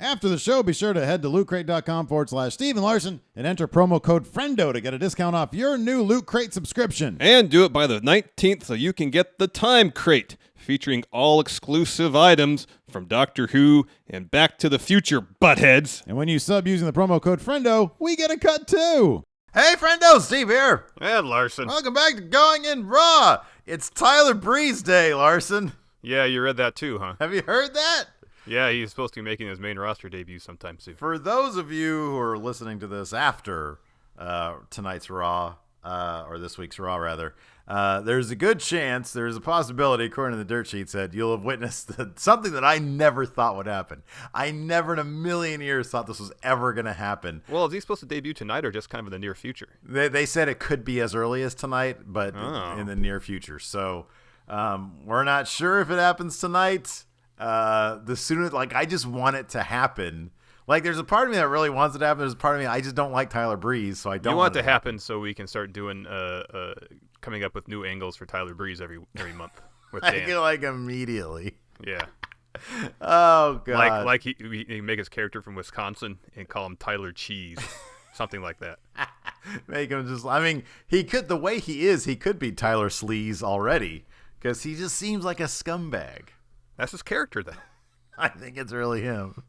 After the show, be sure to head to lootcrate.com/Steven Larson and enter promo code FRIENDO to get a discount off your new Loot Crate subscription. And do it by the 19th so you can get the Time Crate, featuring all exclusive items from Doctor Who and Back to the Future, buttheads. And when you sub using the promo code FRIENDO, we get a cut too. Hey, friendo, Steve here. And Larson. Welcome back to Going in Raw. It's Tyler Breeze Day, Larson. Yeah, you read that too, huh? Have you heard that? Yeah, he's supposed to be making his main roster debut sometime soon. For those of you who are listening to this after tonight's Raw, or this week's Raw, rather, there's a good chance, there's a possibility, according to the dirt sheet, that you'll have witnessed something that I never thought would happen. I never in a million years thought this was ever going to happen. Well, is he supposed to debut tonight or just kind of in the near future? They said it could be as early as tonight, but in the near future. So we're not sure if it happens tonight. The sooner, I just want it to happen. There's a part of me that really wants it to happen. There's a part of me I just don't like Tyler Breeze, so I don't. You want it to happen so we can start doing coming up with new angles for Tyler Breeze every month with Dan. I feel like immediately. Yeah. Oh god. Like he make his character from Wisconsin and call him Tyler Cheese, something like that. Make him just. I mean, he could, the way he is, he could be Tyler Sleaze already, because he just seems like a scumbag. That's his character, then. I think it's really him.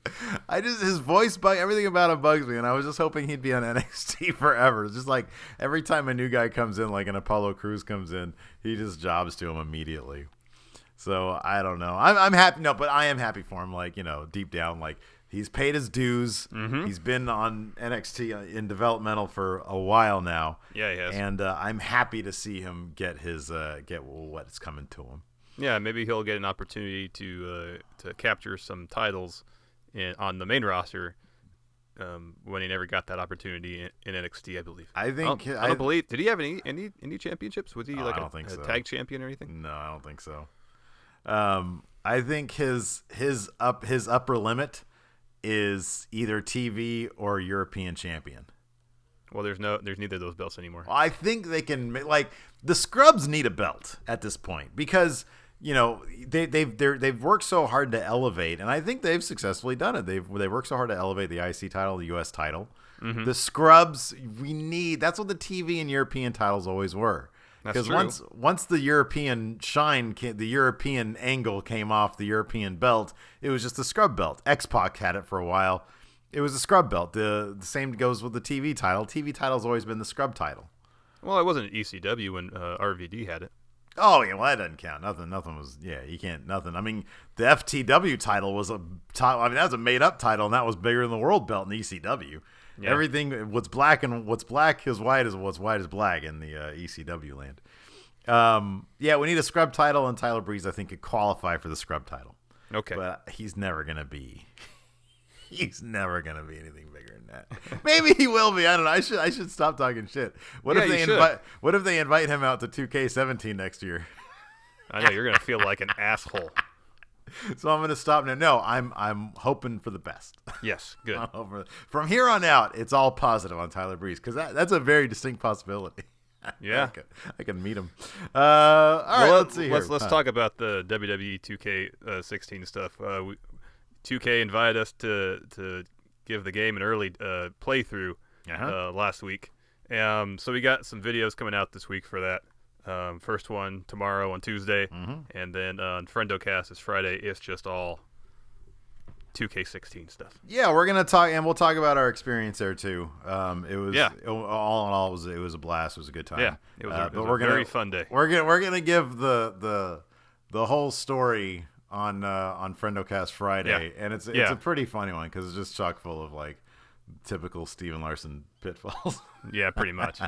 His voice, everything about him bugs me, and I was just hoping he'd be on NXT forever. It's just like every time a new guy comes in, like an Apollo Crews comes in, he just jobs to him immediately. So I don't know. I'm happy. No, but I am happy for him. Deep down, he's paid his dues. Mm-hmm. He's been on NXT in developmental for a while now. Yeah, he has. And I'm happy to see him get what's coming to him. Yeah, maybe he'll get an opportunity to capture some titles on the main roster when he never got that opportunity in NXT, I believe. I think I don't believe. Did he have any championships? Was he I don't think so. Tag champion or anything? No, I don't think so. I think his upper limit is either TV or European champion. Well, there's neither of those belts anymore. I think they can the Scrubs need a belt at this point because they've worked so hard to elevate, and I think they've successfully done it. They've worked so hard to elevate the IC title, the US title. Mm-hmm. The Scrubs, that's what the TV and European titles always were. Because once the European the European angle came off the European belt, it was just the Scrub belt. X-Pac had it for a while. It was a Scrub belt. The same goes with the TV title. TV title's always been the Scrub title. Well, it wasn't ECW when RVD had it. Oh, yeah, well, that doesn't count. Nothing was, you can't, nothing. I mean, the FTW title was that was a made-up title, and that was bigger than the world belt in ECW. Yeah. Everything, what's black is white is what's white is black in the ECW land. We need a Scrub title, and Tyler Breeze, I think, could qualify for the Scrub title. Okay. But he's never going to be anything bigger than that. Maybe he will be. I don't know. I should stop talking shit. What if they invite him out to 2K17 next year? I know you're gonna feel like an asshole. So I'm gonna stop now. No, I'm hoping for the best. Yes, good. From here on out, it's all positive on Tyler Breeze because that's a very distinct possibility. Yeah, I can meet him. All right, let's see. Let's talk about the WWE 2K16 stuff. 2K invited us to give the game an early playthrough last week. So we got some videos coming out this week for that. First one tomorrow on Tuesday, and then on FriendoCast is Friday. It's just all 2K16 stuff. Yeah, we're gonna talk, and we'll talk about our experience there too. It was all in all, it was a blast. It was a good time. Yeah, it was a very fun day. We're gonna give the whole story on FriendoCast Friday, and it's a pretty funny one because it's just chock full of typical Steven Larson pitfalls. Yeah, pretty much.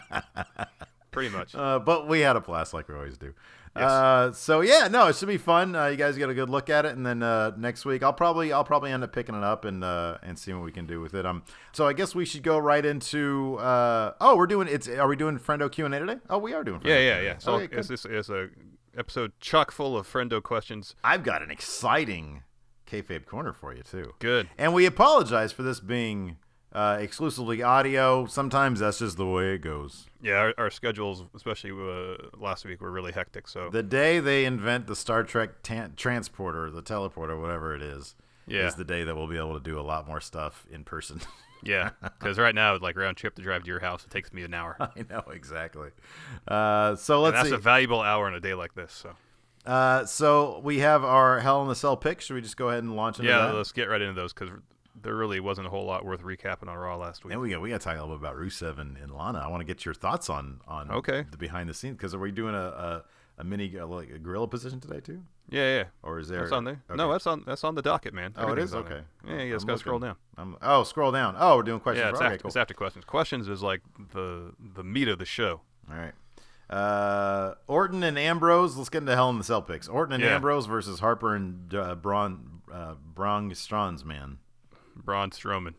But we had a blast like we always do. Yes. It should be fun. You guys get a good look at it, and then next week I'll probably end up picking it up and seeing what we can do with it. So I guess we should go right into. Are we doing Friendo Q&A today? Oh, we are doing. Yeah. So it's a episode chock full of Friendo questions. I've got an exciting KAYFABE Corner for you too. Good. And we apologize for this being exclusively audio. Sometimes that's just the way it goes. Yeah, our schedules, especially last week, were really hectic. So the day they invent the Star Trek transporter, the teleporter, whatever it is, Yeah. is the day that we'll be able to do a lot more stuff in person. Yeah, because right now, like round trip to drive to your house, it takes me an hour. I know, exactly. So let's see. That's a valuable hour on a day like this. So we have our Hell in the Cell picks. Should we just go ahead and launch into that? Yeah, let's get right into those because there really wasn't a whole lot worth recapping on Raw last week. And we got to talk a little bit about Rusev and Lana. I want to get your thoughts on the behind the scenes, because are we doing a mini like a gorilla position today too? Yeah. Or is there? That's on there. Okay. No, that's on the docket, man. Oh, it is? Okay. Yeah, you just got to scroll down. Scroll down. Oh, we're doing questions. Yeah, Okay, cool. it's after questions. Questions is like the meat of the show. All right. Orton and Ambrose. Let's get into Hell in the Cell picks. Orton and Ambrose versus Harper and Braun Strowman. Braun Strowman.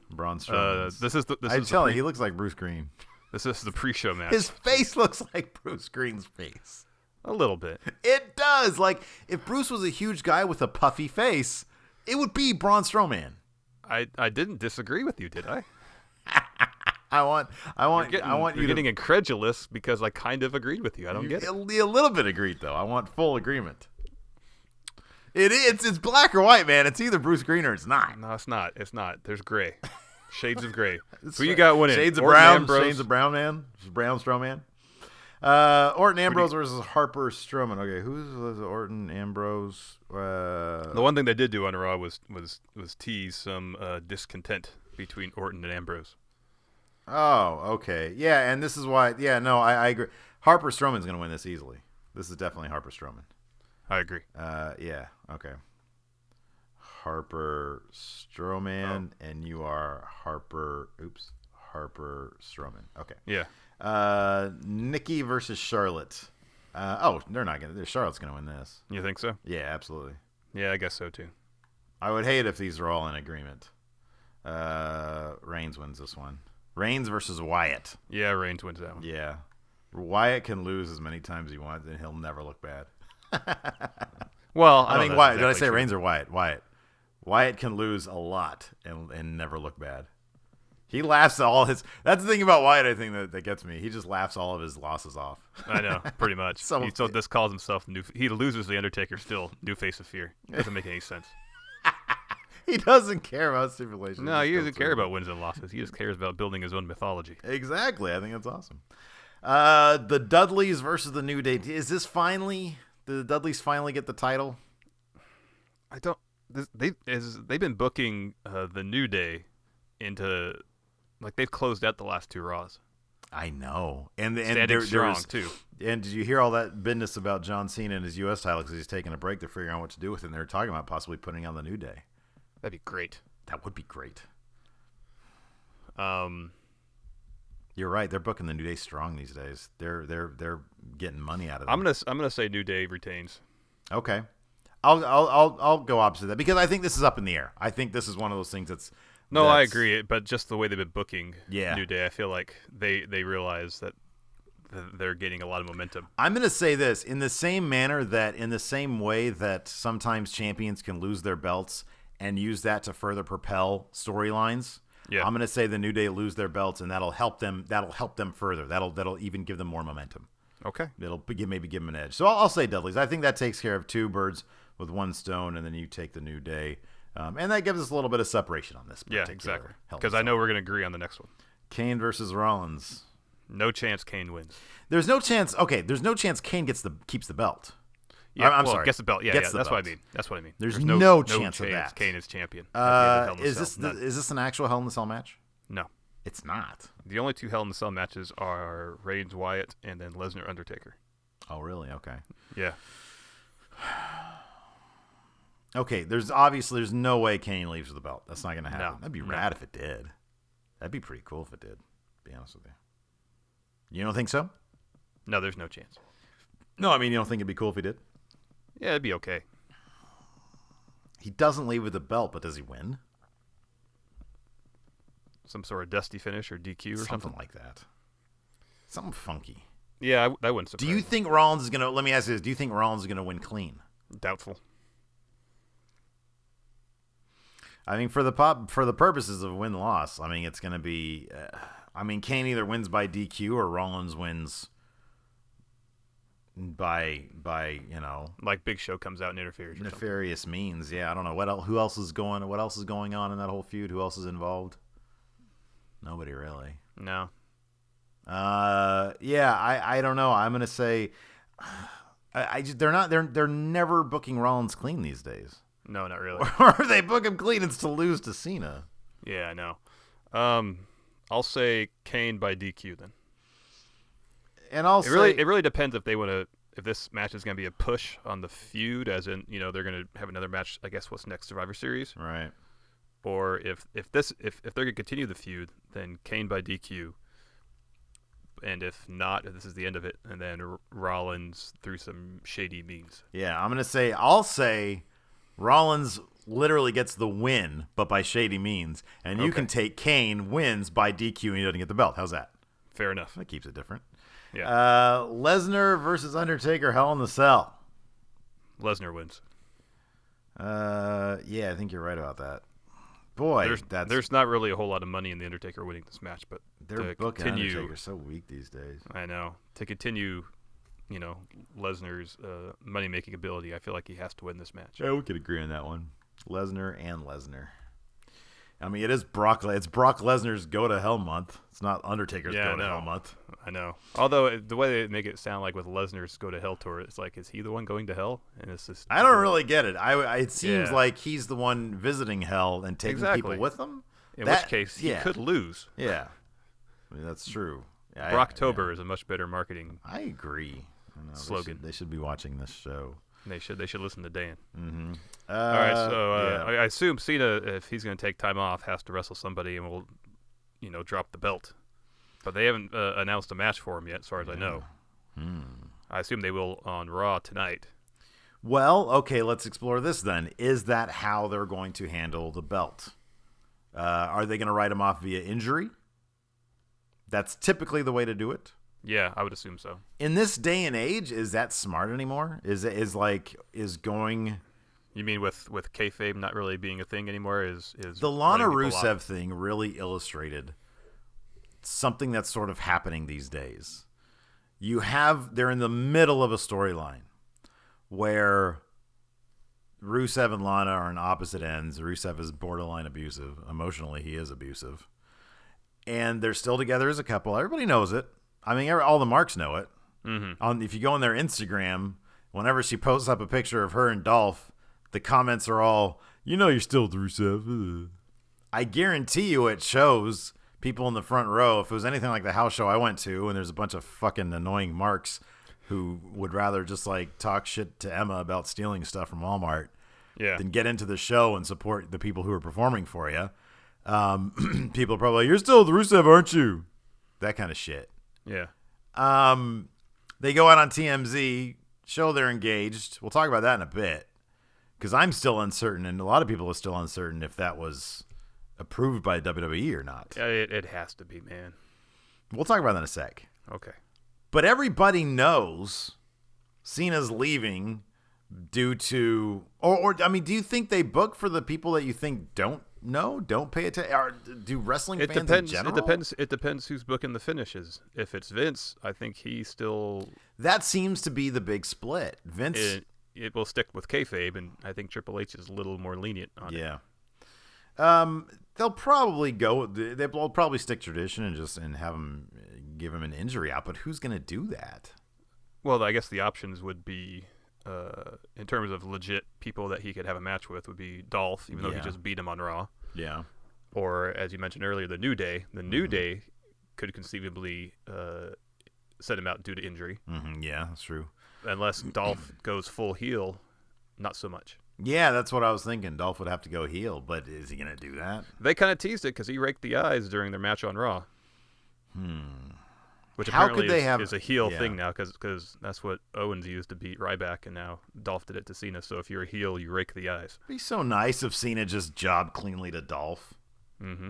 I'm telling you, he looks like Bruce Green. This is the pre-show match. His face looks like Bruce Green's face. A little bit. It does. Like, if Bruce was a huge guy with a puffy face, it would be Braun Strowman. I didn't disagree with you, did I? I want you're getting incredulous because I kind of agreed with you. I don't get it. A little bit agreed, though. I want full agreement. It's black or white, man. It's either Bruce Green or it's not. No, it's not. It's not. There's gray. Shades of gray. Who you got winning? Shades of Orton, brown. Ambrose? Shades of brown, man. Brown Strowman. Orton Ambrose versus Harper Strowman. Okay, who's Orton Ambrose? The one thing they did do on Raw was tease some discontent between Orton and Ambrose. Oh, okay. Yeah, and this is why. Yeah, no, I agree. Harper Strowman's going to win this easily. This is definitely Harper Strowman. I agree. Yeah, okay. Harper Strowman, and you are Harper Strowman. Okay. Yeah. Nikki versus Charlotte. They're not going to. Charlotte's going to win this. You think so? Yeah, absolutely. Yeah, I guess so too. I would hate if these are all in agreement. Reigns wins this one. Reigns versus Wyatt. Yeah, Reigns wins that one. Yeah. Wyatt can lose as many times as he wants, and he'll never look bad. Well, I mean, Wyatt. Did I say Reigns or Wyatt? Wyatt can lose a lot and never look bad. He laughs at all his. That's the thing about Wyatt. I think that gets me. He just laughs all of his losses off. I know, pretty much. He still this calls himself new. He loses the Undertaker, still new face of fear. Doesn't make any sense. He doesn't care about stipulations. No, he doesn't care about wins and losses. He just cares about building his own mythology. Exactly. I think that's awesome. The Dudleys versus the New Day. Is this finally? Did the Dudleys finally get the title? I don't. They've been booking the New Day into like they've closed out the last two Raws. I know, and standing strong too. And did you hear all that business about John Cena and his U.S. title because he's taking a break to figure out what to do with it? And they're talking about possibly putting on the New Day. That'd be great. That would be great. You're right. They're booking the New Day strong these days. They're getting money out of it. I'm gonna say New Day retains. Okay, I'll go opposite that because I think this is up in the air. I think this is one of those things that's. I agree. But just the way they've been booking New Day, I feel like they realize that they're getting a lot of momentum. I'm going to say this in the same way that sometimes champions can lose their belts and use that to further propel storylines. Yeah. I'm going to say the New Day lose their belts, and that'll help them further. That'll even give them more momentum. Okay. It'll maybe give them an edge. So I'll say Dudley's. I think that takes care of two birds with one stone, and then you take the New Day. And that gives us a little bit of separation on this. Yeah, exactly. Because I know we're going to agree on the next one. Kane versus Rollins. No chance Kane wins. There's no chance. Okay, there's no chance Kane keeps the belt. Yeah, I'm sorry. Gets the belt. Yeah, that's what I mean. That's what I mean. There's no chance of that. Kane is champion. Is this an actual Hell in the Cell match? No, it's not. The only two Hell in the Cell matches are Reigns Wyatt and then Lesnar Undertaker. Oh, really? Okay. Yeah. Okay, there's no way Kane leaves with the belt. That's not going to happen. No, that'd be rad if it did. That'd be pretty cool if it did, to be honest with you. You don't think so? No, there's no chance. No, I mean, you don't think it'd be cool if he did? Yeah, it'd be okay. He doesn't leave with the belt, but does he win? Some sort of dusty finish or DQ or something like that. Something funky. Yeah, that wouldn't surprise me. Do you think Rollins is going to, let me ask you this, do you think Rollins is going to win clean? Doubtful. I mean, for the purposes of win-loss, I mean, it's going to be, Kane either wins by DQ or Rollins wins by like Big Show comes out and interferes. nefarious means. Yeah, I don't know what else. Who else is going? What else is going on in that whole feud? Who else is involved? Nobody really. No. Yeah, I don't know. I'm gonna say, they're never booking Rollins clean these days. No, not really. Or if they book him clean, it's to lose to Cena. Yeah, I know. I'll say Kane by DQ then. And I'll it really depends if they want to. If this match is going to be a push on the feud, as in they're going to have another match. I guess what's next, Survivor Series, right? Or if they're going to continue the feud, then Kane by DQ. And if not, if this is the end of it, and then Rollins through some shady means. Yeah, I'll say Rollins literally gets the win, but by shady means, and you can take Kane wins by DQ and he doesn't get the belt. How's that? Fair enough. That keeps it different. Yeah. Lesnar versus Undertaker, Hell in the Cell. Lesnar wins. Yeah, I think you're right about that. Boy, there's not really a whole lot of money in the Undertaker winning this match, but they're booking Undertaker so weak these days. I know. To continue, Lesnar's money-making ability, I feel like he has to win this match. Yeah, we could agree on that one. Lesnar and Lesnar. I mean, it's Brock Lesnar's Go to Hell month. It's not Undertaker's Go to Hell month. I know. Although the way they make it sound like with Lesnar's Go to Hell tour, it's like, is he the one going to hell? And it's just I don't really get it. It seems like he's the one visiting hell and taking people with him. In which case, he could lose. Yeah, I mean, that's true. Yeah, Brocktober is a much better marketing. I agree. Slogan. They should be watching this show. They should listen to Dan. Mm-hmm. All right, so I assume Cena, if he's going to take time off, has to wrestle somebody and will, drop the belt. But they haven't announced a match for him yet, as far as I know. I assume they will on Raw tonight. Well, okay, let's explore this then. Is that how they're going to handle the belt? Are they going to write him off via injury? That's typically the way to do it. Yeah, I would assume so. In this day and age, is that smart anymore? Is going? You mean with kayfabe not really being a thing anymore? Is the Lana Rusev thing really illustrated something that's sort of happening these days? They're in the middle of a storyline where Rusev and Lana are on opposite ends. Rusev is borderline abusive. Emotionally, he is abusive. And they're still together as a couple. Everybody knows it. I mean, all the marks know it. Mm-hmm. If you go on their Instagram, whenever she posts up a picture of her and Dolph, the comments are all, you're still with Rusev. I guarantee you it shows people in the front row. If it was anything like the house show I went to, and there's a bunch of fucking annoying marks who would rather just talk shit to Emma about stealing stuff from Walmart than get into the show and support the people who are performing for you. People are probably like, you're still with Rusev, aren't you? That kind of shit. Yeah. They go out on TMZ, show they're engaged. We'll talk about that in a bit, because I'm still uncertain, and a lot of people are still uncertain if that was approved by WWE or not. Yeah, it has to be, man. We'll talk about that in a sec. Okay. But everybody knows Cena's leaving due to, or I mean, do you think they book for the people that you think don't pay attention? Or do wrestling fans in general? It depends who's booking the finishes. If it's Vince, I think he still. That seems to be the big split. Vince. It will stick with kayfabe, and I think Triple H is a little more lenient on it. Yeah. They'll probably they'll probably stick tradition and have him give him an injury out. But who's going to do that? Well, I guess the options would be, in terms of legit people that he could have a match with, would be Dolph, even though he just beat him on Raw. Yeah. Or, as you mentioned earlier, the New Day. The New Day could conceivably send him out due to injury. Mm-hmm. Yeah, that's true. Unless Dolph goes full heel, not so much. Yeah, that's what I was thinking. Dolph would have to go heel, but is he going to do that? They kind of teased it because he raked the eyes during their match on Raw. Which apparently is a heel thing now, because that's what Owens used to beat Ryback, and now Dolph did it to Cena. So if you're a heel, you rake the eyes. It'd be so nice if Cena just jobbed cleanly to Dolph. Mm-hmm.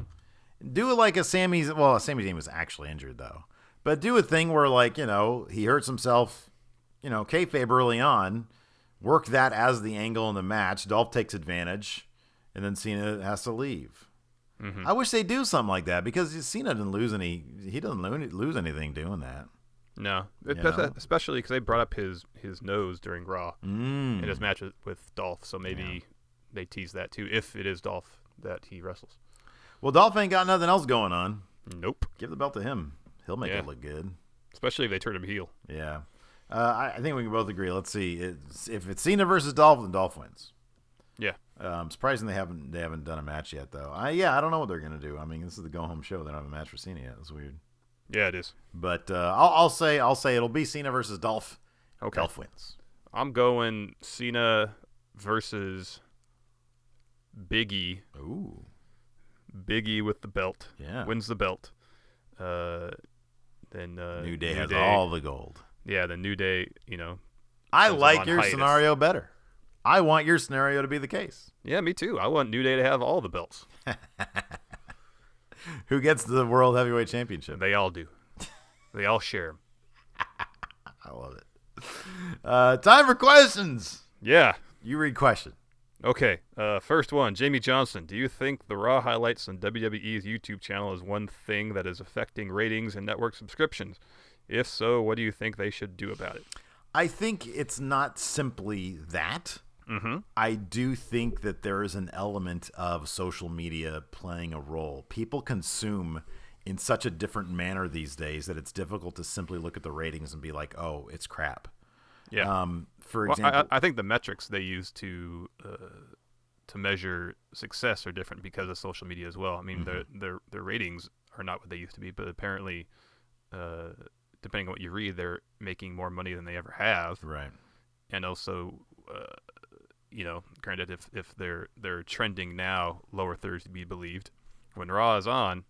Do it like Sami Zayn was actually injured, though. But do a thing where, he hurts himself, kayfabe early on, work that as the angle in the match. Dolph takes advantage, and then Cena has to leave. Mm-hmm. I wish they do something like that, because Cena didn't lose anything doing that. No, know? especially because they brought up his nose during Raw in his match with Dolph, so maybe they tease that too, if it is Dolph that he wrestles. Well, Dolph ain't got nothing else going on. Nope. Give the belt to him. He'll make it look good. Especially if they turn him heel. Yeah. I think we can both agree. Let's see. If it's Cena versus Dolph, then Dolph wins. Yeah. Surprising they haven't done a match yet, though. I don't know what they're gonna do. I mean, this is the go home show. They don't have a match for Cena yet. It's weird. Yeah, it is. But I'll say it'll be Cena versus Dolph. Okay. Dolph wins. I'm going Cena versus Big E. Ooh. Big E with the belt. Yeah. Wins the belt. Then New Day has all the gold. Yeah, the New Day, I comes like on your hiatus. scenario better. I want your scenario to be the case. Yeah, me too. I want New Day to have all the belts. Who gets the World Heavyweight Championship? They all do. They all share 'em. I love it. Time for questions. Yeah. You read question. Okay. First one, Jamie Johnson. Do you think the Raw highlights on WWE's YouTube channel is one thing that is affecting ratings and network subscriptions? If so, what do you think they should do about it? I think it's not simply that. Mm-hmm. I do think that there is an element of social media playing a role. People consume in such a different manner these days that it's difficult to simply look at the ratings and be like, oh, it's crap. Yeah. For example, I think the metrics they use to measure success are different because of social media as well. I mean, their ratings are not what they used to be, but apparently, depending on what you read, they're making more money than they ever have. Right. And also, granted, if they're trending now, lower thirds to be believed. When Raw is on,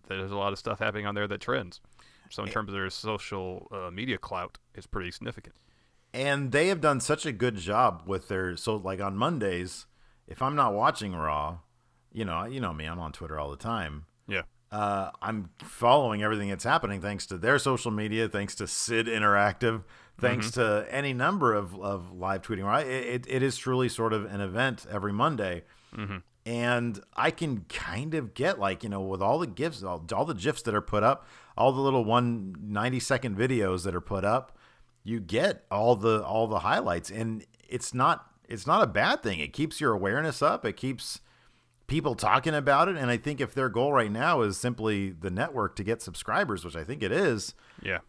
there's a lot of stuff happening on there that trends. So in terms of their social media clout, it's pretty significant. And they have done such a good job with like on Mondays, if I'm not watching Raw, you know me, I'm on Twitter all the time. Yeah. I'm following everything that's happening thanks to their social media, thanks to Sid Interactive, thanks to any number of live tweeting. Right? It is truly sort of an event every Monday. Mm-hmm. And I can kind of get with all the GIFs, all the GIFs that are put up, all the little 90-second videos that are put up, you get all the highlights, and it's not a bad thing. It keeps your awareness up. It keeps people talking about it. And I think if their goal right now is simply the network to get subscribers, which I think it is,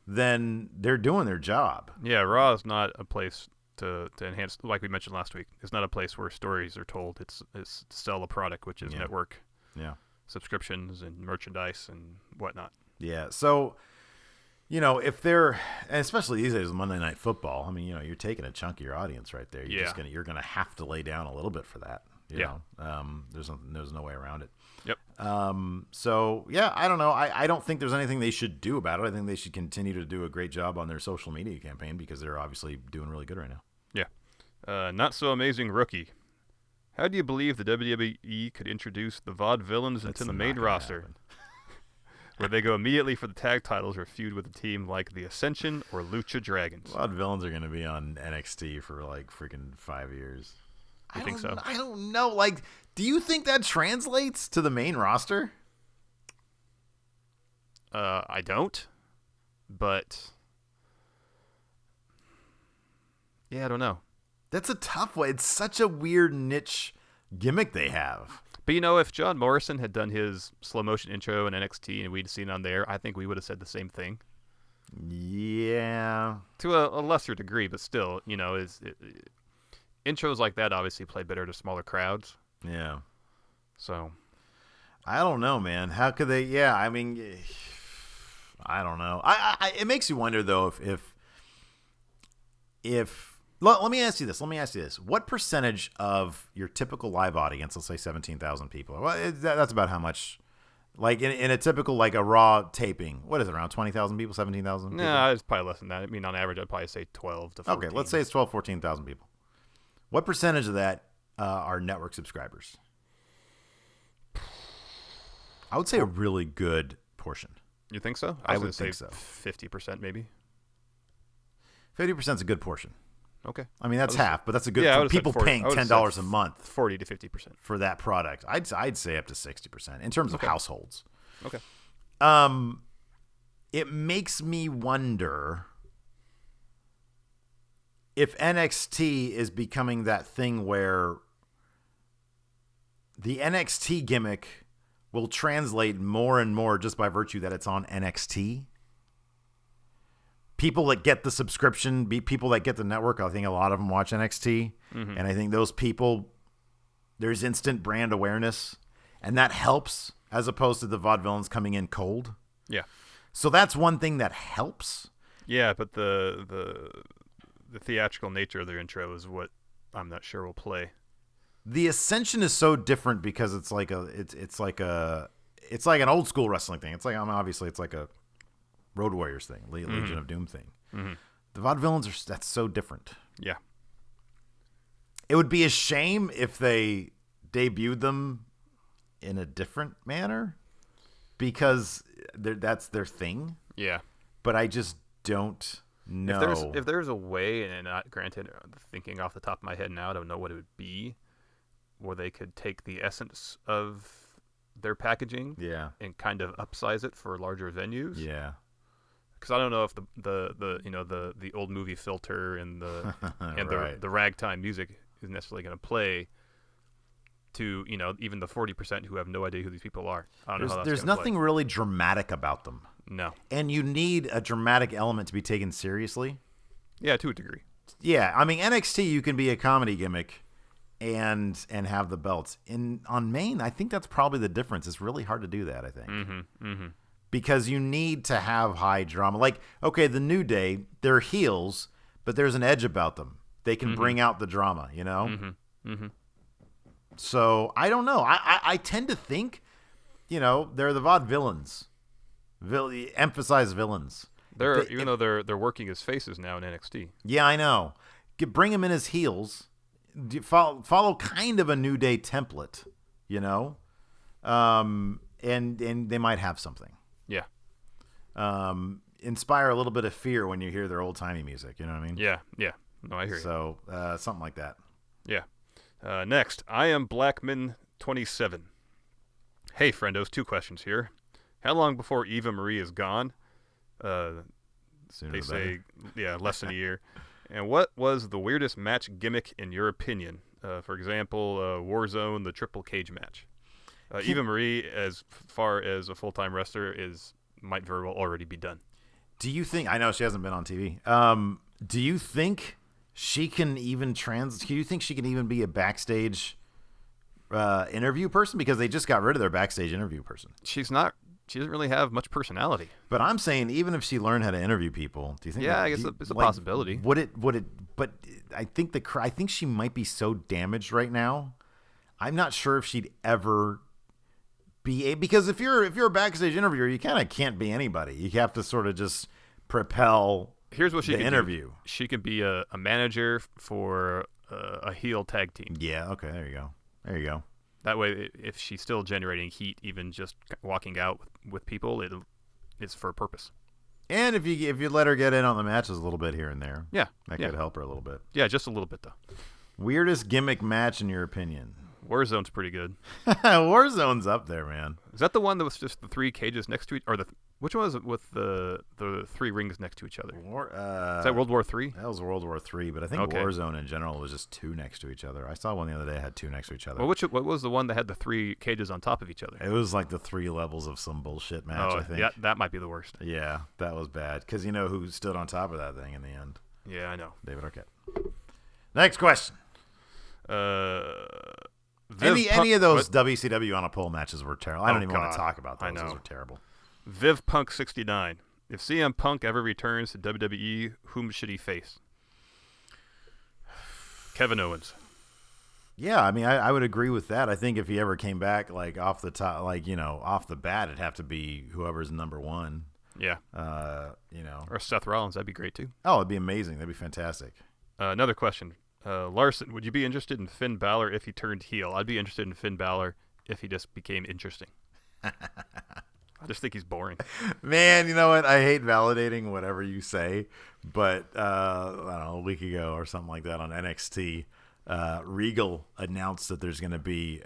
then they're doing their job. Yeah, Raw is not a place to enhance, like we mentioned last week. It's not a place where stories are told. It's to sell a product, which is network subscriptions and merchandise and whatnot. Yeah, so if they're, and especially these days with Monday Night Football, I mean, you're taking a chunk of your audience right there. You're gonna have to lay down a little bit for that. You know? There's no way around it. Yep. So yeah, I don't know. I don't think there's anything they should do about it. I think they should continue to do a great job on their social media campaign because they're obviously doing really good right now. Yeah. Not so amazing rookie. How do you believe the WWE could introduce the Vaudevillains into the main roster? Where they go immediately for the tag titles or feud with a team like the Ascension or Lucha Dragons? Vaudevillains are going to be on NXT for like freaking 5 years. You think so? I don't know. Like, do you think that translates to the main roster? I don't. But yeah, I don't know. That's a tough one. It's such a weird niche gimmick they have. But if John Morrison had done his slow motion intro in NXT and we'd seen it on there, I think we would have said the same thing. Yeah. To a lesser degree, but still, intros like that obviously play better to smaller crowds. Yeah. So, I don't know, man. How could they? Yeah, I mean, I don't know. It makes you wonder though if. Let me ask you this. What percentage of your typical live audience, let's say 17,000 people, well, that's about how much, like in a typical, like a Raw taping, what is it, around 20,000 people, 17,000 people? No, it's probably less than that. I mean, on average, I'd probably say 12 to 14. Okay, let's say it's 12, 14,000 people. What percentage of that are network subscribers? I would say a really good portion. You think so? I would think so. 50% maybe. 50% is a good portion. Okay. I mean, that's half, but that's a good for people paying $10 a month. 40 to 50% for that product. I'd say up to 60% in terms of households. Okay. it makes me wonder if NXT is becoming that thing where the NXT gimmick will translate more and more just by virtue that it's on NXT. People that get the subscription, people that get the network, I think a lot of them watch NXT. Mm-hmm. And I think those people, there's instant brand awareness. And that helps as opposed to the vaudevillains coming in cold. Yeah. So that's one thing that helps. Yeah, but the theatrical nature of their intro is what I'm not sure will play. The Ascension is so different because it's like an old school wrestling thing. It's like obviously it's like a Road Warriors thing, Legion of Doom thing. Mm-hmm. The vaudevillains that's so different. Yeah. It would be a shame if they debuted them in a different manner because that's their thing. Yeah. But I just don't know. If there's a way, and not granted, thinking off the top of my head now, I don't know what it would be, where they could take the essence of their packaging, and kind of upsize it for larger venues. Yeah. Because I don't know if the old movie filter and the right. the ragtime music is necessarily going to play to even the 40% who have no idea who these people are. I don't know how that's there's nothing really dramatic about them. No. And you need a dramatic element to be taken seriously. Yeah, to a degree. Yeah, I mean NXT you can be a comedy gimmick and have the belts. On Main, I think that's probably the difference. It's really hard to do that, I think. Mm-hmm. Mm-hmm. Because you need to have high drama. Like, okay, the New Day, they're heels, but there's an edge about them. They can bring out the drama, Mm-hmm. Mm-hmm. So, I don't know. I tend to think, they're the vaudevillains. Emphasize villains. Even though they're working as faces now in NXT. Yeah, I know. Bring them in as heels. Follow kind of a New Day template, and they might have something. Yeah. Inspire a little bit of fear when you hear their old timey music. You know what I mean? Yeah. Yeah. No, I hear you. So something like that. Yeah. Next, I am Blackman 27. Hey, friendos, 2 questions here. How long before Eva Marie is gone? They say, less than a year. And what was the weirdest match gimmick in your opinion? For example, Warzone, the triple cage match. Eva Marie, as far as a full-time wrestler, might very well already be done. Do you think? I know she hasn't been on TV. Do you think she can even do you think she can even be a backstage interview person? Because they just got rid of their backstage interview person. She's not. She doesn't really have much personality. But I'm saying, even if she learned how to interview people, do you think? Yeah, I guess it's a possibility. Would it? But I think she might be so damaged right now. I'm not sure if she'd ever be because if you're a backstage interviewer, you kind of can't be anybody. You have to sort of just propel. Here's what she can interview. Do. She could be a manager for a heel tag team. Yeah. Okay. There you go. That way, if she's still generating heat, even just walking out with people, it's for a purpose. And if you let her get in on the matches a little bit here and there, that could help her a little bit. Yeah, just a little bit though. Weirdest gimmick match in your opinion? Warzone's pretty good. Warzone's up there, man. Is that the one that was just the 3 cages next to each, or which one was it with the 3 rings next to each other? Is that World War III? That was World War III, but I think Warzone in general was just 2 next to each other. I saw one the other day that had 2 next to each other. Well, what was the one that had the 3 cages on top of each other? It was like the 3 levels of some bullshit match, I think. Yeah, that might be the worst. Yeah, that was bad. Because you know who stood on top of that thing in the end? Yeah, I know. David Arquette. Next question. Any of those WCW on a pole matches were terrible. I don't even want to talk about those. I know. Those were terrible. Viv Punk 69. If CM Punk ever returns to WWE, whom should he face? Kevin Owens. Yeah, I mean, I would agree with that. I think if he ever came back, like off the top, like off the bat, it'd have to be whoever's number 1. Yeah. Or Seth Rollins. That'd be great too. Oh, it'd be amazing. That'd be fantastic. Another question. Larson, would you be interested in Finn Balor if he turned heel? I'd be interested in Finn Balor if he just became interesting. I just think he's boring. Man, you know what? I hate validating whatever you say, but I don't know, a week ago or something like that on NXT, Regal announced that there's going to be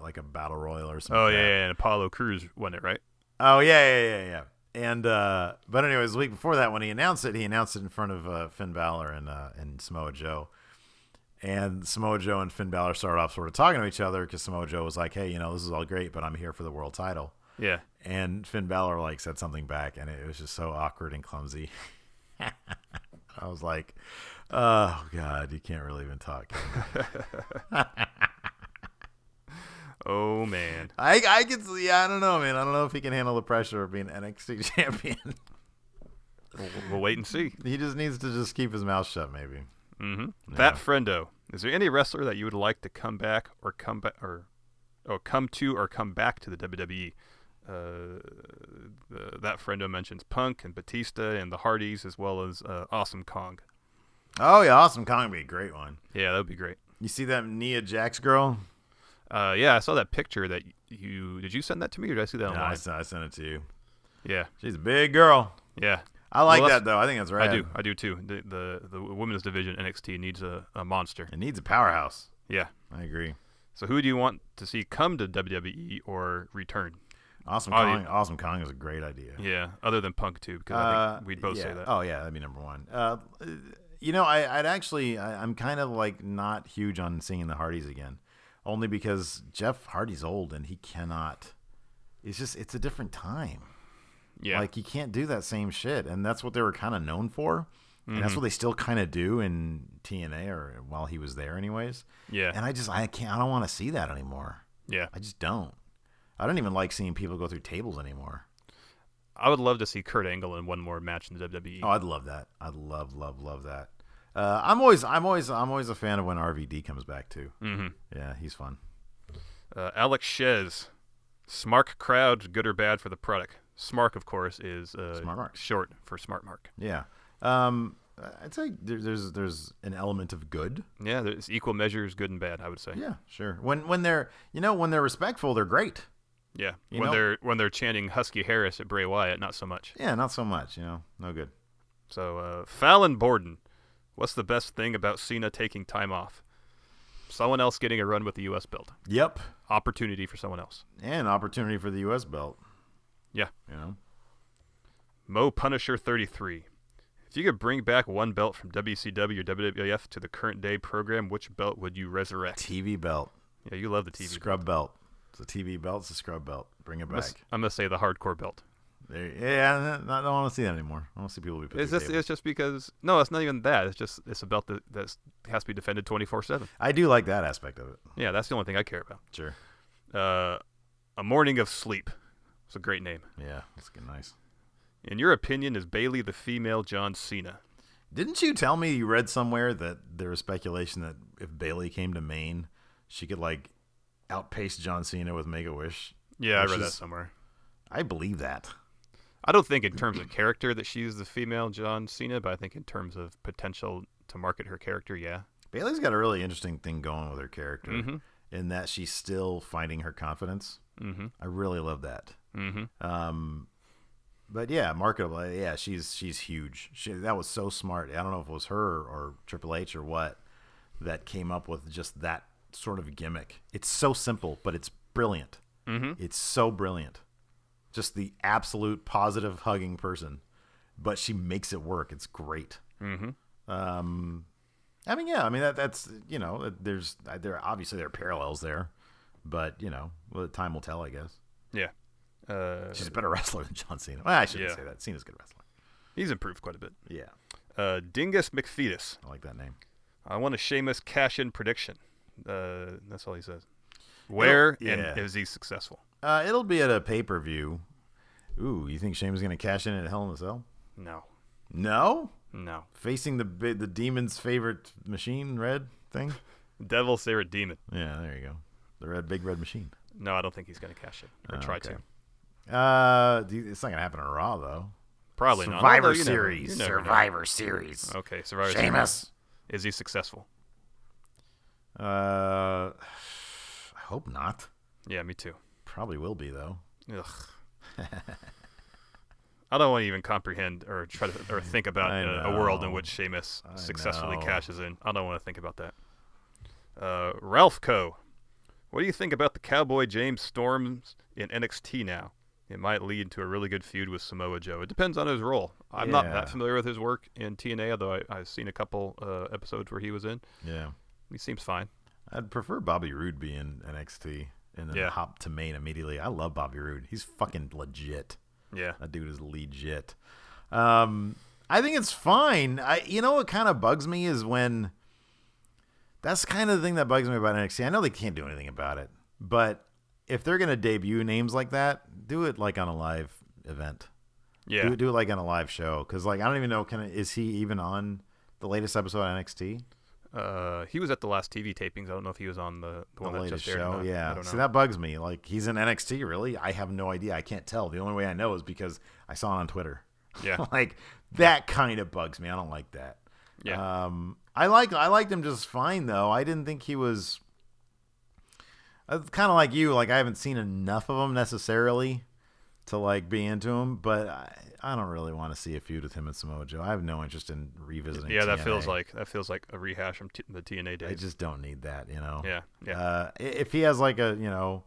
like a battle royal or something. Oh, yeah, and Apollo Crews won it, right? Oh, yeah. But anyways, the week before that, when he announced it in front of Finn Balor and Samoa Joe. And Samoa Joe and Finn Balor started off sort of talking to each other because Samoa Joe was like, hey, this is all great, but I'm here for the world title. Yeah. And Finn Balor said something back, and it was just so awkward and clumsy. I was like, oh, God, you can't really even talk. Oh, man. I can see. I don't know, man. I don't know if he can handle the pressure of being NXT champion. We'll wait and see. He just needs to just keep his mouth shut, maybe. Mm-hmm. Yeah. That friendo. Is there any wrestler that you would like to come back or come back or come back to the WWE? That friendo mentions Punk and Batista and the Hardys as well as Awesome Kong. Oh yeah, Awesome Kong would be a great one. Yeah, that would be great. You see that Nia Jax girl? Yeah, I saw that picture that did you send that to me or did I see that online? No, I sent it to you. Yeah. She's a big girl. Yeah. I like that though. I think that's right. I do too. The women's division NXT needs a monster. It needs a powerhouse. Yeah. I agree. So who do you want to see come to WWE or return? Awesome Kong. Awesome Kong is a great idea. Yeah, other than Punk too, because I think we'd both say that. Oh yeah, that'd be number one. I'm kind of not huge on seeing the Hardys again, only because Jeff Hardy's old and he cannot. It's a different time. Yeah, you can't do that same shit, and that's what they were kind of known for, and that's what they still kind of do in TNA or while he was there, anyways. Yeah, and I don't want to see that anymore. Yeah, I just don't. I don't even like seeing people go through tables anymore. I would love to see Kurt Angle in one more match in the WWE. Oh, I'd love that. I'd love that. I'm always a fan of when RVD comes back too. Mm-hmm. Yeah, he's fun. Alex Shez, Smark crowd, good or bad for the product? Smark, of course, is Smart Mark. Short for Smart Mark. Yeah. I'd say there's an element of good. Yeah, there's equal measures, good and bad, I would say. Yeah, sure. When they're respectful, they're great. Yeah. When they're chanting Husky Harris at Bray Wyatt, not so much. Yeah, not so much. No good. So Fallon Borden, what's the best thing about Cena taking time off? Someone else getting a run with the U.S. belt. Yep. Opportunity for someone else. And opportunity for the U.S. belt. Yeah. Mo Punisher 33. If you could bring back one belt from WCW or WWF to the current day program, which belt would you resurrect? TV belt. Yeah, you love the TV scrub belt. It's a TV belt. It's a scrub belt. Bring it back. I'm gonna say the hardcore belt. I don't want to see that anymore. I want to see people be put through tables. It's just because it's not even that. It's a belt that has to be defended 24/7. I do like that aspect of it. Yeah, that's the only thing I care about. Sure. A Morning of Sleep. It's a great name. Yeah, that's good. Nice. In your opinion, is Bayley the female John Cena? Didn't you tell me you read somewhere that there was speculation that if Bayley came to Maine, she could outpace John Cena with Make-A-Wish? Yeah, I read that somewhere. I believe that. I don't think in terms of character that she's the female John Cena, but I think in terms of potential to market her character, yeah. Bayley's got a really interesting thing going with her character in that she's still finding her confidence. Mm-hmm. I really love that. Mm-hmm. But yeah, marketable. Yeah, she's huge. That was so smart. I don't know if it was her or Triple H or what that came up with just that sort of gimmick. It's so simple, but it's brilliant. Mm-hmm. It's so brilliant. Just the absolute positive hugging person, but she makes it work. It's great. Mm-hmm. That's obviously there are parallels there, but time will tell, I guess. Yeah. She's a better wrestler than John Cena. Well, I shouldn't say that. Cena's a good wrestler. He's improved quite a bit. Yeah. Dingus McFetus. I like that name. I want a Sheamus cash-in prediction. That's all he says. Where and is he successful? It'll be at a pay-per-view. Ooh, you think Sheamus is going to cash in at Hell in a Cell? No. No? No. Facing the demon's favorite machine, red thing? Devil's favorite demon. Yeah, there you go. The big red machine. No, I don't think he's going to cash it. Or try to. It's not going to happen on Raw, though. Probably not. Survivor Series. Survivor Series. Okay, Survivor Sheamus. Series. Is he successful? I hope not. Yeah, me too. Probably will be, though. Ugh. I don't want to even comprehend or try to or think about a world in which Sheamus successfully cashes in. I don't want to think about that. Ralph Co. What do you think about the Cowboy James Storms in NXT now? it might lead to a really good feud with Samoa Joe. It depends on his role. I'm not that familiar with his work in TNA, although I've seen a couple episodes where he was in. Yeah. He seems fine. I'd prefer Bobby Roode be in NXT and then hop to main immediately. I love Bobby Roode. He's fucking legit. Yeah. That dude is legit. I think it's fine. You know what kind of bugs me is when that's kind of the thing that bugs me about NXT. I know they can't do anything about it, but if they're going to debut names like that, do it like on a live event. Yeah. Do it like on a live show. Because like I don't even know, is he even on the latest episode of NXT? He was at the last TV tapings. I don't know if he was on the one that latest just aired. show. Yeah. I don't know. See, that bugs me. Like he's in NXT, really? I have no idea. I can't tell. The only way I know is because I saw it on Twitter. Yeah. Like that kind of bugs me. I don't like that. Yeah. I liked him just fine though. I didn't think he was. Kind of like you. Like I haven't seen enough of him necessarily to like be into him, but I don't really want to see a feud with him and Samoa Joe. I have no interest in revisiting. Yeah, TNA. that feels like a rehash from the TNA days. I just don't need that, you know. Yeah, yeah. If he has like a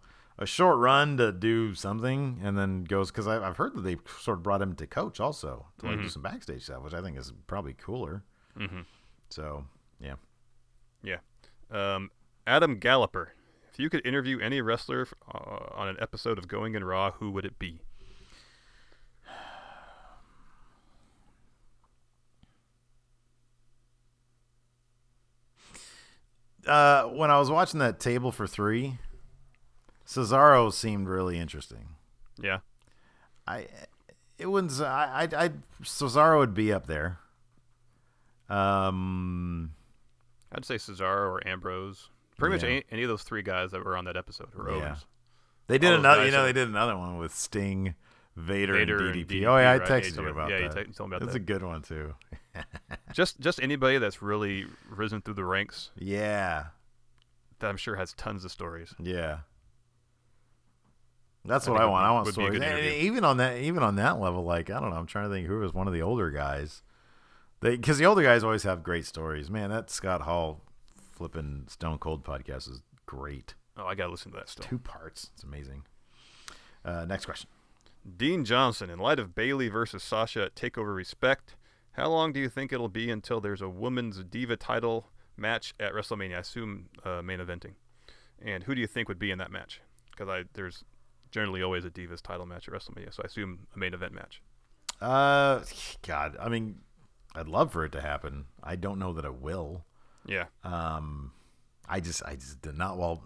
short run to do something and then goes, because I've heard that they sort of brought him to coach also to like do some backstage stuff, which I think is probably cooler. Mm-hmm. So yeah, yeah. Adam Galloper. If you could interview any wrestler on an episode of Going in Raw, who would it be? When I was watching that Table for Three, Cesaro seemed really interesting. Yeah. Cesaro would be up there. I'd say Cesaro or Ambrose. Pretty much any of those three guys that were on that episode. Or Owens. They did another. They did another one with Sting, Vader and DDP. Oh yeah, I texted you about that. Yeah, you told me about that. That's a good one too. just anybody that's really risen through the ranks. Yeah. That I'm sure has tons of stories. Yeah. That's what I want. I want stories. And even on that level, like I don't know. I'm trying to think who was one of the older guys. Because the older guys always have great stories. Man, that Scott Hall flipping Stone Cold podcast is great. Oh, I gotta listen to that still. 2 parts. It's amazing. Next question. Dean Johnson, in light of Bayley versus Sasha at TakeOver Respect, how long do you think it'll be until there's a women's Diva title match at WrestleMania? I assume main eventing. And who do you think would be in that match? Because there's generally always a Divas title match at WrestleMania, so I assume a main event match. God, I mean, I'd love for it to happen. I don't know that it will. Yeah. I just did not. Well,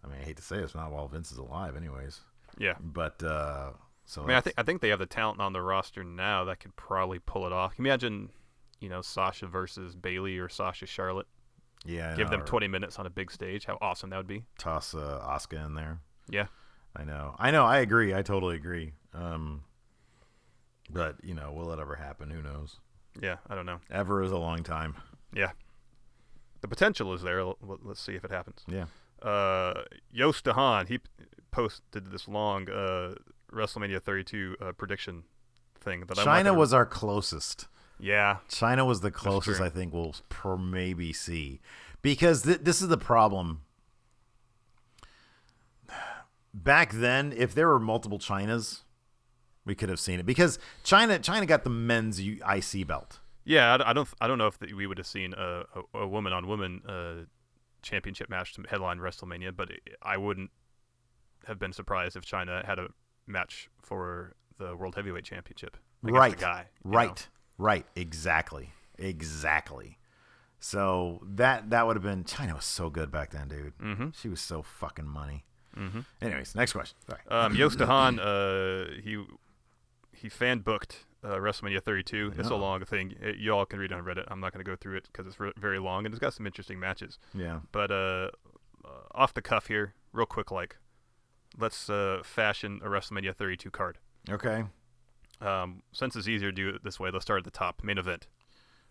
I mean, I hate to say it's not while Vince is alive, anyways. Yeah. But so I mean, I think they have the talent on the roster now that could probably pull it off. Can you imagine, Sasha versus Bayley or Sasha Charlotte? Yeah. Give them 20 minutes on a big stage. How awesome that would be. Toss Asuka in there. Yeah. I know. I agree. I totally agree. But will it ever happen? Who knows? Yeah, I don't know. Ever is a long time. Yeah. The potential is there. Let's see if it happens. Yeah. Yost Dahan, he posted this long WrestleMania 32 prediction thing. China was our closest. Yeah. China was the closest I think we'll maybe see. Because this is the problem. Back then, if there were multiple Chinas, we could have seen it. Because China got the men's IC belt. Yeah, I don't know if we would have seen a woman-on-woman championship match to headline WrestleMania, but I wouldn't have been surprised if China had a match for the World Heavyweight Championship against the guy. Right. Exactly. So that would have been. China was so good back then, dude. Mm-hmm. She was so fucking money. Mm-hmm. Anyways, next question. Sorry. Yost Dahan, he fan booked WrestleMania 32. It's a long thing. You all can read it on Reddit. I'm not going to go through it because it's very long and it's got some interesting matches. Yeah. But off the cuff here, real quick, let's fashion a WrestleMania 32 card. Okay. Since it's easier to do it this way, let's start at the top. Main event.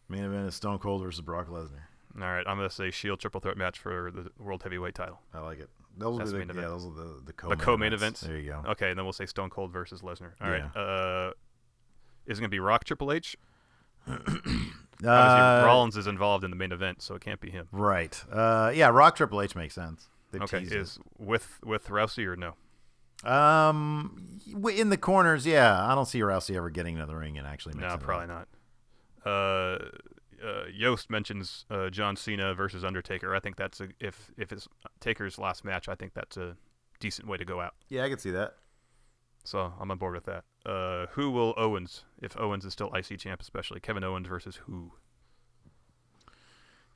Main event is Stone Cold versus Brock Lesnar. All right, I'm going to say Shield triple threat match for the World Heavyweight title. I like it. Those are the co-main events. There you go. Okay, and then we'll say Stone Cold versus Lesnar. All right. Is it going to be Rock Triple H? Obviously, Rollins is involved in the main event, so it can't be him. Right. Yeah, Rock Triple H makes sense. Okay, is with Rousey or no? in the corners, yeah. I don't see Rousey ever getting into the ring and actually mixing No, probably not. Yost mentions John Cena versus Undertaker. I think that's if it's Taker's last match, I think that's a decent way to go out. Yeah, I can see that. So I'm on board with that. Who will Owens, if Owens is still IC champ, especially Kevin Owens versus who?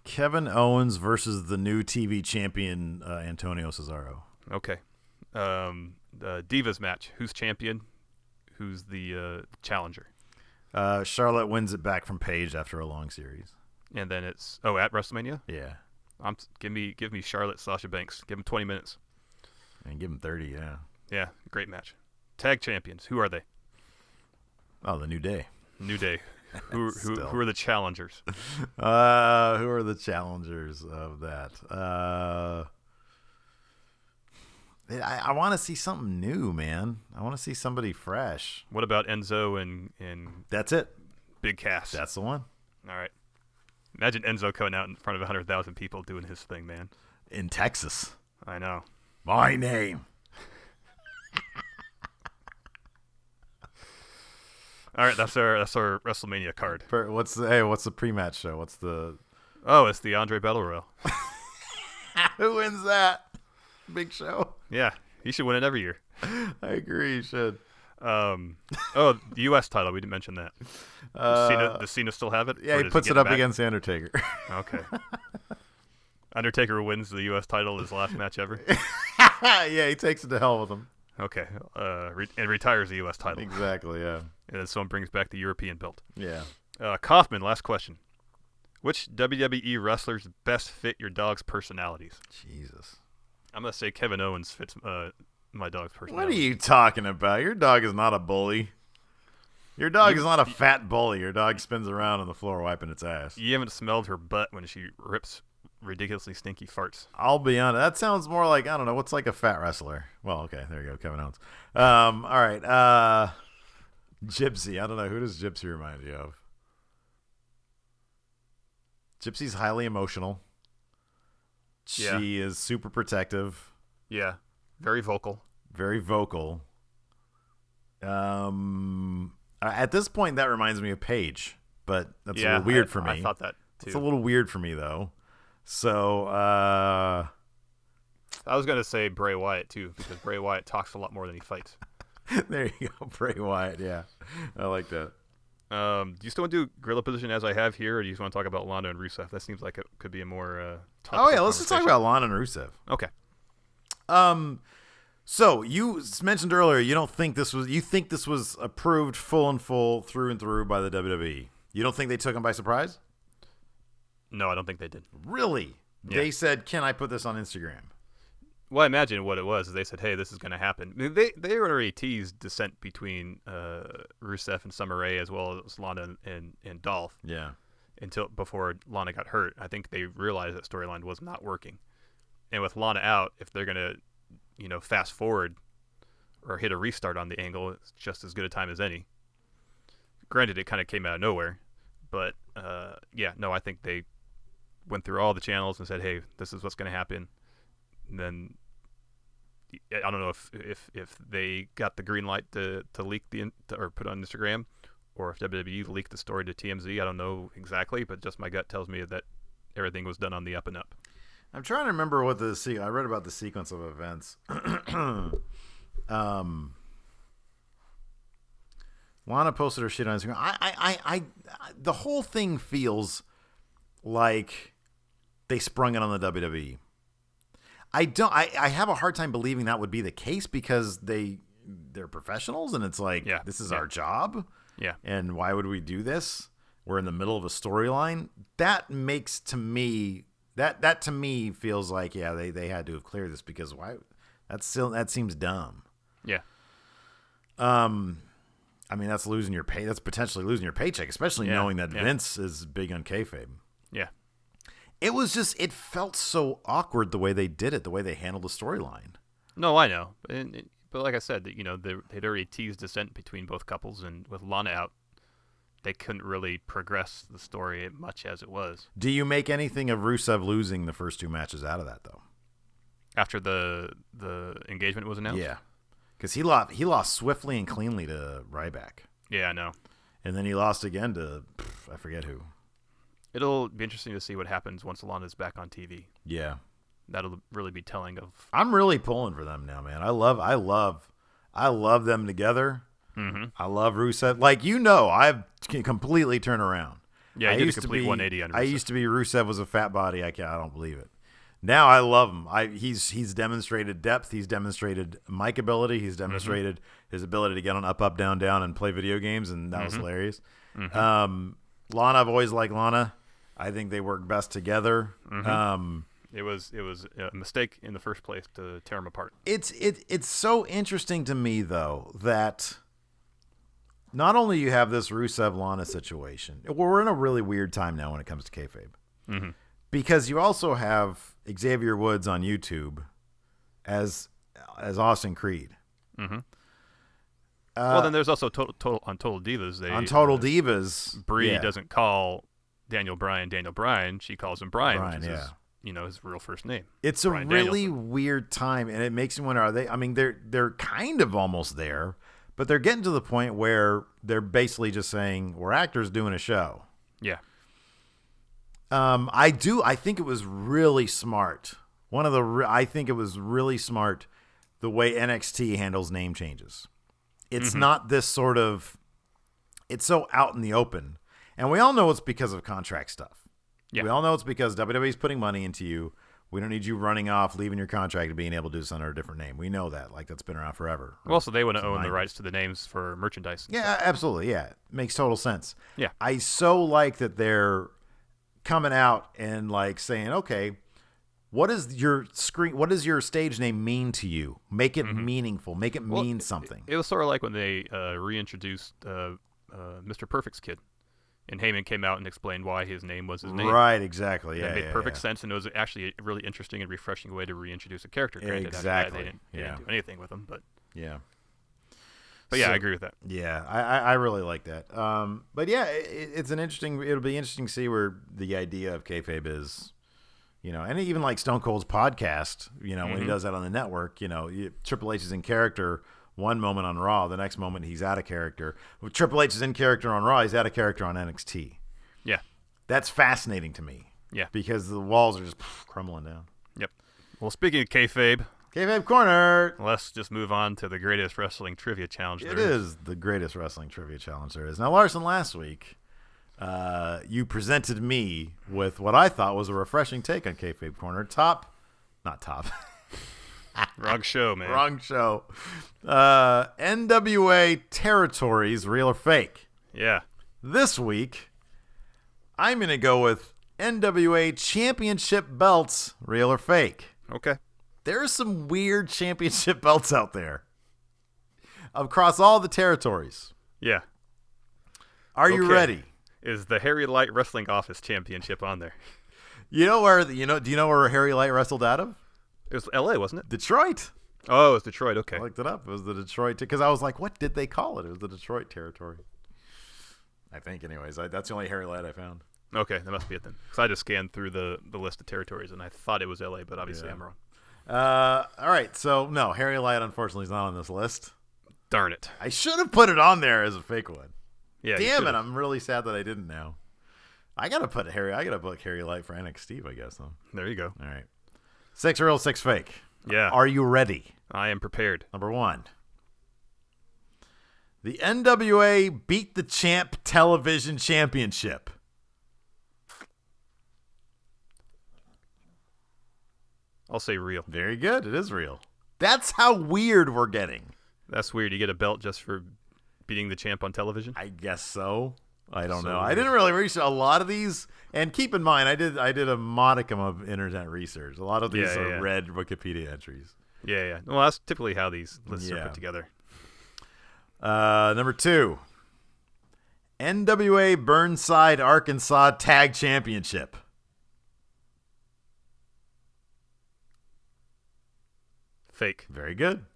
Kevin Owens versus the new TV champion Antonio Cesaro. Okay. The Divas match. Who's champion? Who's the challenger? Charlotte wins it back from Paige after a long series. And then it's at WrestleMania. Yeah. Give me Charlotte, Sasha Banks. Give them 20 minutes. And give them 30. Yeah. Yeah, great match. Tag champions. Who are they? Oh, the New Day. New Day. Who are the challengers? Who are the challengers of that? I want to see something new, man. I want to see somebody fresh. What about Enzo and That's it. Big Cass? That's the one. All right. Imagine Enzo coming out in front of 100,000 people doing his thing, man. In Texas. I know. My name. All right, that's our WrestleMania card. What's the pre-match show? It's the Andre Battle Royal. Who wins that? Big Show. Yeah, he should win it every year. I agree, he should. The U.S. title, we didn't mention that. Does Cena still have it? Yeah, he puts it up against The Undertaker. Okay. Undertaker wins the U.S. title his last match ever. Yeah, he takes it to hell with him. Okay, and retires the U.S. title. Exactly, yeah. And then someone brings back the European belt. Yeah. Kaufman, last question. Which WWE wrestlers best fit your dog's personalities? Jesus. I'm going to say Kevin Owens fits my dog's personality. What are you talking about? Your dog is not a bully. Your dog is not a fat bully. Your dog spins around on the floor wiping its ass. You haven't smelled her butt when she rips ridiculously stinky farts. I'll be honest. That sounds more like, I don't know, what's like a fat wrestler? Well, okay, there you go, Kevin Owens. All right. Gypsy. I don't know. Who does Gypsy remind you of? Gypsy's highly emotional. Yeah. She is super protective. Yeah. Very vocal. Very vocal. At this point, that reminds me of Paige, but that's a little weird for me. I thought that too. It's a little weird for me, though. So, I was going to say Bray Wyatt, too, because Bray Wyatt talks a lot more than he fights. There you go, Bray Wyatt. Yeah, I like that. Do you still want to do gorilla position as I have here, or do you just want to talk about Lana and Rusev? That seems like it could be a more let's just talk about Lana and Rusev. Okay. So you mentioned earlier you think this was approved full and through by the WWE. You don't think they took him by surprise? No, I don't think they did. Really? Yeah. They said, "Can I put this on Instagram?" Well, I imagine what it was is they said, "Hey, this is going to happen." They already teased dissent between Rusev and Summer Rae as well as Lana and Dolph. Yeah. Before Lana got hurt, I think they realized that storyline was not working. And with Lana out, if they're going to, fast forward or hit a restart on the angle, it's just as good a time as any. Granted, it kind of came out of nowhere, but I think they went through all the channels and said, "Hey, this is what's going to happen." And then I don't know if they got the green light to leak or put on Instagram, or if WWE leaked the story to TMZ. I don't know exactly, but just my gut tells me that everything was done on the up and up. I'm trying to remember what I read about the sequence of events. Lana posted her shit on Instagram. I the whole thing feels like they sprung it on the WWE. I have a hard time believing that would be the case because they're professionals and it's like, this is our job. Yeah. And why would we do this? We're in the middle of a storyline. That makes that to me feels like, they had to have cleared this because why? That seems dumb. Yeah. I mean, that's losing your pay. That's potentially losing your paycheck, especially knowing that Vince is big on kayfabe. Yeah. It was just, it felt so awkward the way they did it, the way they handled the storyline. No, I know. But like I said, they'd already teased dissent between both couples, and with Lana out, they couldn't really progress the story much as it was. Do you make anything of Rusev losing the first two matches out of that, though? After the engagement was announced? Yeah. Because he lost swiftly and cleanly to Ryback. Yeah, I know. And then he lost again to, I forget who. It'll be interesting to see what happens once Lana's back on TV. Yeah. That'll really be telling of. I'm really pulling for them now, man. I love them together. Mm-hmm. I love Rusev. Like, I've completely turned around. Yeah, he did a complete 180 on Rusev. I used to be Rusev was a fat body. I don't believe it. Now I love him. He's demonstrated depth. He's demonstrated mic ability. He's demonstrated his ability to get on up, down, down, and play video games, and that was hilarious. Lana, I've always liked Lana. I think they work best together. It was a mistake in the first place to tear them apart. It's so interesting to me though that not only you have this Rusev Lana situation, we're in a really weird time now when it comes to kayfabe, because you also have Xavier Woods on YouTube as Austin Creed. Well, then there's also Total Divas. On Total Divas, Brie doesn't call Daniel Bryan. She calls him Brian, which is his real first name. It's Bryan a really Danielson. weird time, and it makes me wonder, are they? I mean, they're kind of almost there, but they're getting to the point where they're basically just saying we're actors doing a show. Yeah. I think it was really smart. I think it was really smart the way NXT handles name changes. It's not this sort of, it's so out in the open. And we all know it's because of contract stuff. Yeah. We all know it's because WWE's putting money into you. We don't need you running off, leaving your contract, and being able to do this under a different name. We know that. Like, that's been around forever. Well, also, they want to own the rights to the names for merchandise. Yeah, absolutely. Yeah. Makes total sense. Yeah. I so like that they're coming out and like saying, okay, what does your stage name mean to you? Make it meaningful. Make it mean something. It was sort of like when they reintroduced Mr. Perfect's kid. And Heyman came out and explained why his name was his name. Right, exactly. Yeah, it made perfect sense, and it was actually a really interesting and refreshing way to reintroduce a character. Granted, exactly. They didn't do anything with him, but yeah. But yeah, I agree with that. Yeah, I really like that. But yeah, it'll be interesting to see where the idea of kayfabe is, and even like Stone Cold's podcast, when he does that on the network, Triple H is in character one moment on Raw, the next moment he's out of character. Triple H is in character on Raw, he's out of character on NXT. Yeah. That's fascinating to me. Yeah. Because the walls are just crumbling down. Yep. Well, speaking of kayfabe, KAYFABE Korner. Let's just move on to the greatest wrestling trivia challenge there is. It is the greatest wrestling trivia challenge there is. Now, Larson, last week, you presented me with what I thought was a refreshing take on KAYFABE Korner. Not top. Wrong show, man. Wrong show. NWA territories, real or fake? Yeah. This week, I'm going to go with NWA championship belts, real or fake? Okay. There are some weird championship belts out there across all the territories. Yeah. Are you ready? Is the Harry Light Wrestling Office Championship on there? Do you know where Harry Light wrestled out of? It was L.A., wasn't it? Detroit. Oh, it was Detroit. Okay. I looked it up. It was the Detroit, because I was like, what did they call it? It was the Detroit territory. I think, anyways. That's the only Harry Light I found. Okay, that must be it then. Because I just scanned through the list of territories, and I thought it was L.A., but obviously I'm wrong. All right, so no, Harry Light unfortunately is not on this list. Darn it. I should have put it on there as a fake one. Yeah. Damn it, I'm really sad that I didn't now. I gotta put Harry Light for NXT, I guess, though. There you go. All right. 6 real, 6 fake. Yeah. Are you ready? I am prepared. Number 1. The NWA Beat the Champ Television Championship. I'll say real. Very good. It is real. That's how weird we're getting. That's weird. You get a belt just for beating the champ on television? I guess so. I don't know. Weird. I didn't really research a lot of these. And keep in mind, I did a modicum of internet research. A lot of these are read Wikipedia entries. Yeah. Well, that's typically how these lists are put together. Number 2. NWA Burnside, Arkansas Tag Championship. Fake. Very good.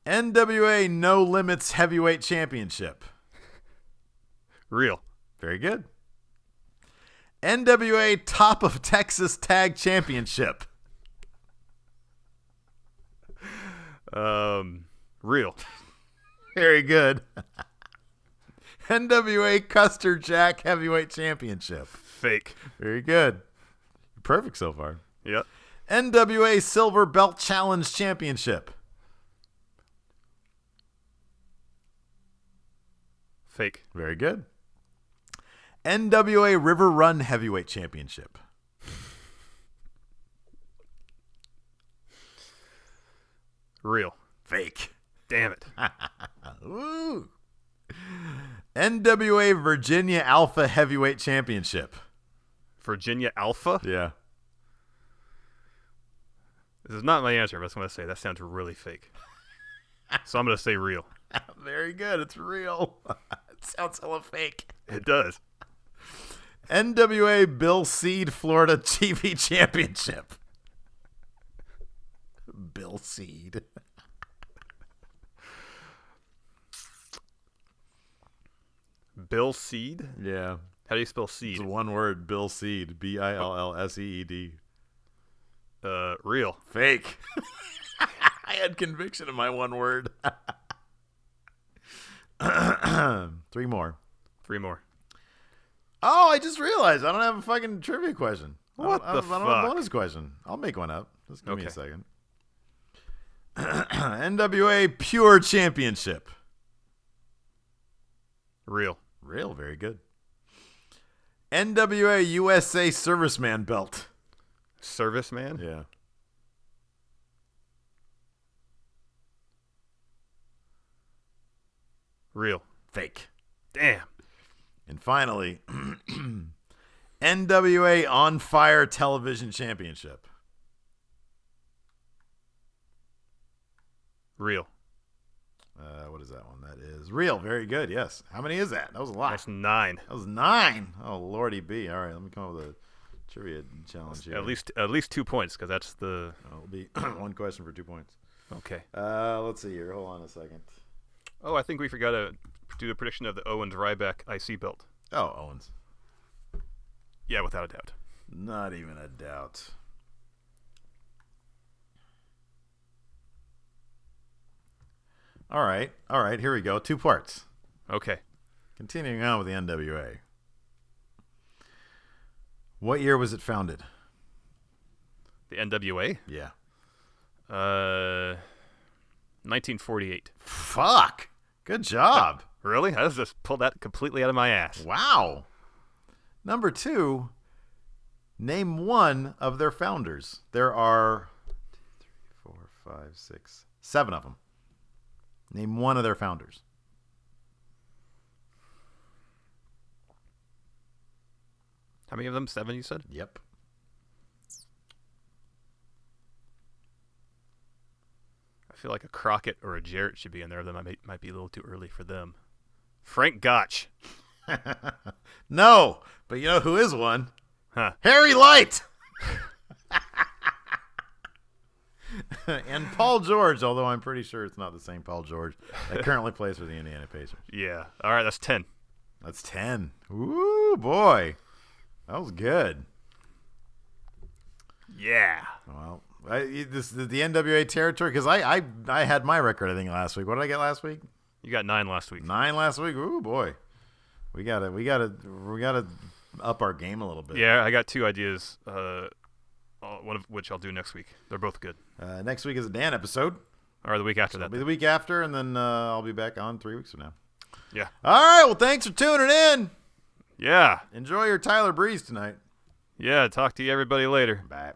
NWA No Limits Heavyweight Championship. Real. Very good. NWA Top of Texas Tag Championship. Real. Very good. NWA Custer Jack Heavyweight Championship. Fake. Very good. Perfect so far. Yep. NWA Silver Belt Challenge Championship. Fake. Very good. NWA River Run Heavyweight Championship. Real. Fake. Damn it. Ooh. NWA Virginia Alpha Heavyweight Championship. Virginia Alpha? Yeah. This is not my answer, but I was going to say that sounds really fake. So I'm going to say real. Very good. It's real. It sounds hella fake. It does. NWA Bill Seed Florida TV Championship. Bill Seed. Bill Seed? Yeah. How do you spell seed? It's one word, Bill Seed. BILLSEED. Real. Fake. I had conviction in my one word. Three more. Oh, I just realized I don't have a fucking trivia question. What I the don't have a fuck? bonus question. I'll make one up. Just give me a Okay. second. NWA Pure Championship. Real. Real, very good. NWA USA Serviceman Belt. Serviceman? Yeah. Real. Fake. Damn. And finally, NWA On Fire Television Championship. Real. What is that one? That is real. Very good. Yes. How many is that? That was a lot. That's 9. That was 9. Oh, Lordy B. All right, let me come up with a trivia challenge here. At least 2 points, because that's the... It'll be one question for 2 points. Okay. Let's see here. Hold on a second. Oh, I think we forgot to do the prediction of the Owens Ryback IC belt. Oh, Owens. Yeah, without a doubt. Not even a doubt. All right. Here we go. 2 parts. Okay. Continuing on with the NWA. What year was it founded? The NWA? Yeah. 1948. Fuck. Good job. Really? I just pulled that completely out of my ass. Wow. Number 2, name one of their founders. There are 1, 2, 3, 4, 5, 6, 7 of them. Name one of their founders. How many of them? 7, you said? Yep. I feel like a Crockett or a Jarrett should be in there. That might be a little too early for them. Frank Gotch. No, but you know who is one? Huh. Harry Light. And Paul George, although I'm pretty sure it's not the same Paul George that currently plays for the Indiana Pacers. Yeah. All right, that's 10. That's 10. Ooh, boy. That was good. Yeah. Well, this is the NWA territory because I had my record I think last week. What did I get last week? You got 9 last week. 9 last week. Ooh, boy. We gotta up our game a little bit. Yeah, I got 2 ideas. One of which I'll do next week. They're both good. Next week is a Dan episode. Or the week after It'll that. be the week after, and then I'll be back on 3 weeks from now. Yeah. All right. Well, thanks for tuning in. Yeah. Enjoy your Tyler Breeze tonight. Yeah. Talk to you everybody later. Bye.